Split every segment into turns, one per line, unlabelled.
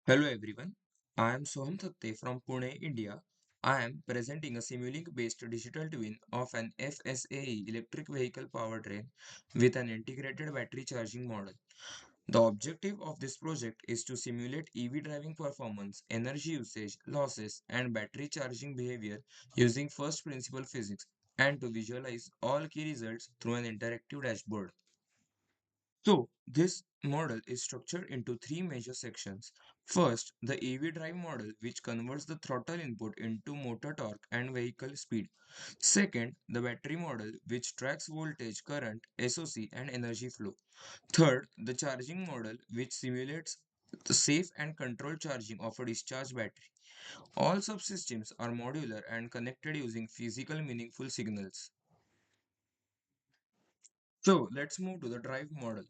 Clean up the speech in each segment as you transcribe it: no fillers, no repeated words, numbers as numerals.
Hello everyone, I am Soham Thatte from Pune, India. I am presenting a Simulink-based digital twin of an FSAE electric vehicle powertrain with an integrated battery charging model. The objective of this project is to simulate EV driving performance, energy usage, losses, and battery charging behavior using first principle physics and to visualize all key results through an interactive dashboard. So, this model is structured into three major sections. First, the EV drive model, which converts the throttle input into motor torque and vehicle speed. Second, the battery model, which tracks voltage, current, SOC, and energy flow. Third, the charging model, which simulates the safe and controlled charging of a discharged battery. All subsystems are modular and connected using physical meaningful signals. So, let's move to the drive model.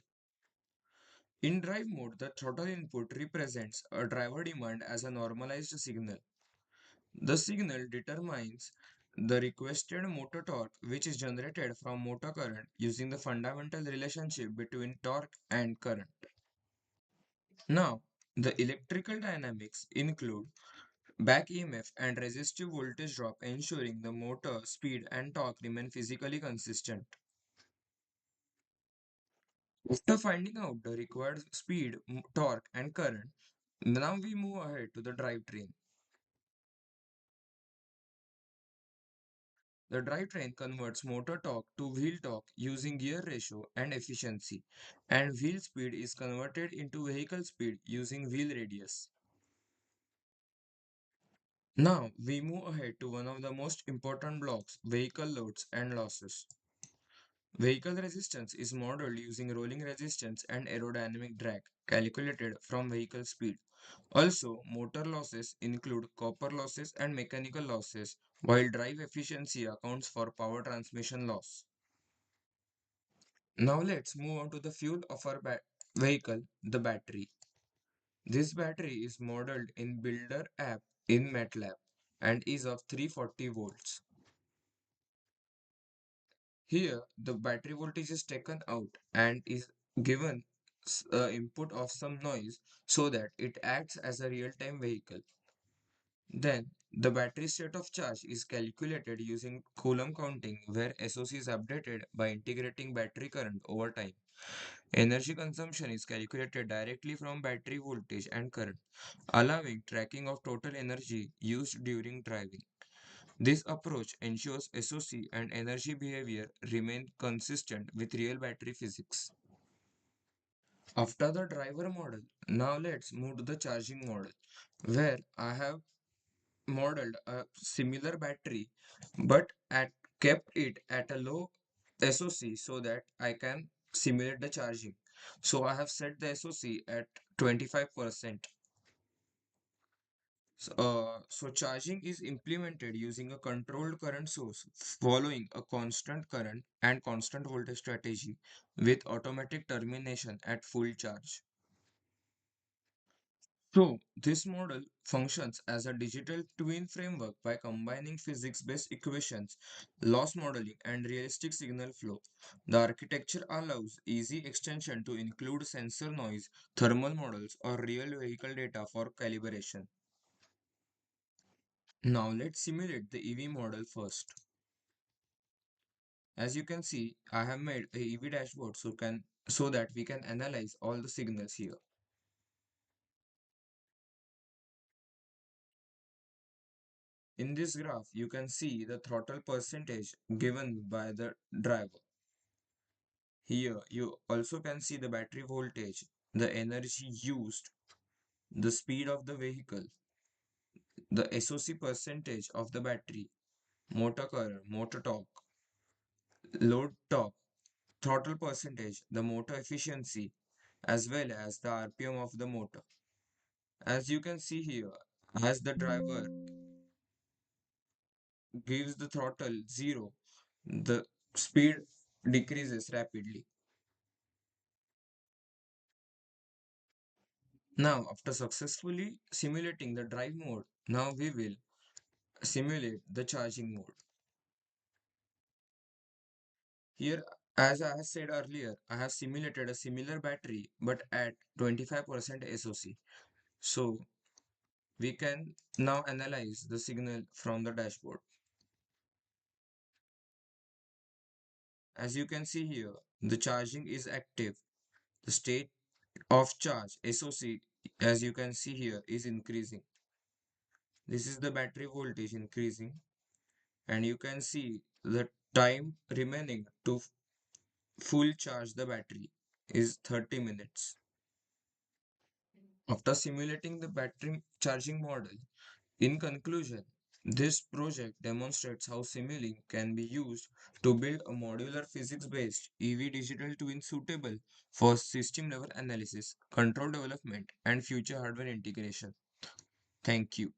In drive mode, the throttle input represents a driver demand as a normalized signal. The signal determines the requested motor torque, which is generated from motor current using the fundamental relationship between torque and current. Now, the electrical dynamics include back EMF and resistive voltage drop, ensuring the motor speed and torque remain physically consistent. After finding out the required speed, torque, and current, now we move ahead to the drivetrain. The drivetrain converts motor torque to wheel torque using gear ratio and efficiency, and wheel speed is converted into vehicle speed using wheel radius. Now we move ahead to one of the most important blocks, vehicle loads and losses. Vehicle resistance is modeled using rolling resistance and aerodynamic drag calculated from vehicle speed. Also, motor losses include copper losses and mechanical losses, while drive efficiency accounts for power transmission loss. Now let's move on to the fuel of our vehicle, the battery. This battery is modeled in Builder app in MATLAB and is of 340 volts. Here, the battery voltage is taken out and is given input of some noise so that it acts as a real-time vehicle. Then, the battery state of charge is calculated using Coulomb counting where SOC is updated by integrating battery current over time. Energy consumption is calculated directly from battery voltage and current, allowing tracking of total energy used during driving. This approach ensures SOC and energy behavior remain consistent with real battery physics. After the driver model, now let's move to the charging model, where I have modeled a similar battery but kept it at a low SOC so that I can simulate the charging. So I have set the SOC at 25%. So charging is implemented using a controlled current source following a constant current and constant voltage strategy with automatic termination at full charge. So, this model functions as a digital twin framework by combining physics-based equations, loss modeling, and realistic signal flow. The architecture allows easy extension to include sensor noise, thermal models, or real vehicle data for calibration. Now, let's simulate the EV model first. As you can see, I have made a EV dashboard so that we can analyze all the signals here. In this graph, you can see the throttle percentage given by the driver. Here, you also can see the battery voltage, the energy used, the speed of the vehicle, the SOC percentage of the battery, motor current, motor torque, load torque, throttle percentage, the motor efficiency, as well as the RPM of the motor. As you can see here, as the driver gives the throttle 0, the speed decreases rapidly. Now, after successfully simulating the drive mode, now we will simulate the charging mode. Here, as I have said earlier, I have simulated a similar battery but at 25% SOC. So we can now analyze the signal from the dashboard. As you can see here, the charging is active. The state of charge SOC, as you can see here, is increasing. This is the battery voltage increasing, and you can see the time remaining to full charge the battery is 30 minutes. After simulating the battery charging model, in conclusion, this project demonstrates how Simulink can be used to build a modular physics-based EV digital twin suitable for system-level analysis, control development, and future hardware integration. Thank you.